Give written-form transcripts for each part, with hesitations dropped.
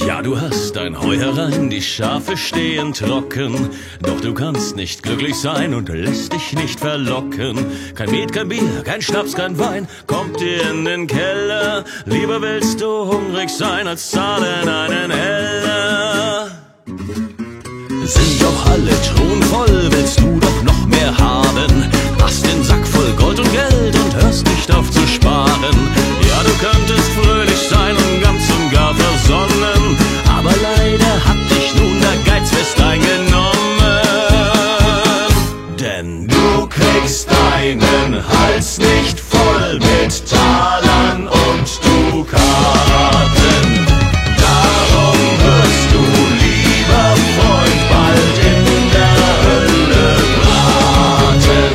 Ja, du hast ein Heu herein, die Schafe stehen trocken, doch du kannst nicht glücklich sein und lässt dich nicht verlocken. Kein Met, kein Bier, kein Schnaps, kein Wein kommt dir in den Keller. Lieber willst du hungrig sein, als zahlen einen Heller. Sind doch alle Truhen voll, willst du doch noch mehr haben. Hast den Sack voll Gold und Geld und hörst nicht auf zu sparen. Ja, du könntest fröhlich sein und ganz und gar versonnen, aber leider hat dich nun der Geiz fest eingenommen. Denn du kriegst deinen Hals nicht voll mit Talern und Dukaten. Darum wirst du, lieber Freund, bald in der Hölle braten.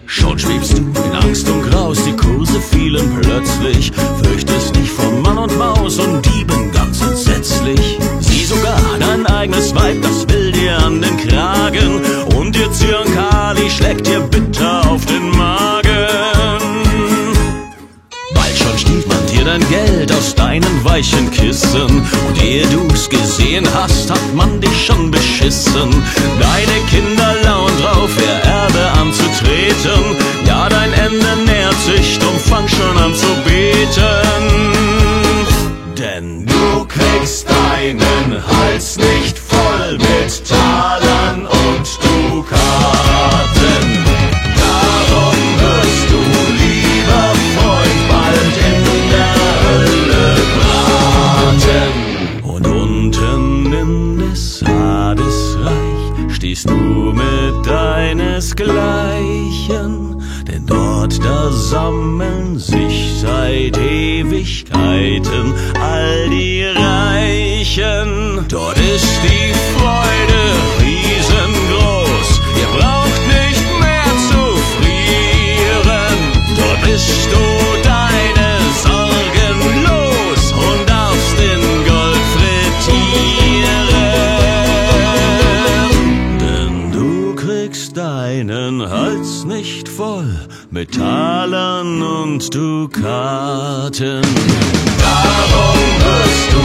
Schon schwebst du in Angst und Graus, die Kurse fielen plötzlich. Fürchtest dich vor Mann und Maus und Dieben ganz entsetzlich. Sieh sogar dein eigenes Weib, das will dir an den Kragen, und ihr Zyankali schlägt dir bitter auf den Magen. Bald schon stiehlt man dir dein Geld aus deinen weichen Kissen, und ehe du's gesehen hast, hat man dich schon beschissen. Deine Kinder lauern drauf, ihr Erbe anzutreten. Ja, dein Ende nähert sich, drum fang schon an zu beten. Denn du kriegst deinen Hals nicht voll mit Talern und Dukaten. Darum wirst du, lieber Freund, bald in der Hölle braten. Und unten in des Hades Reich stehst du mit deinesgleichen, denn dort da sammeln sich seit Ewigkeiten all die Reichen. Dort ist die Freude riesengroß, ihr braucht nicht mehr zu frieren. Dort bist du deine Sorgen los und darfst in Gold frittieren. Denn du kriegst deinen Hals nicht voll mit Talern und Dukaten. Darum wirst du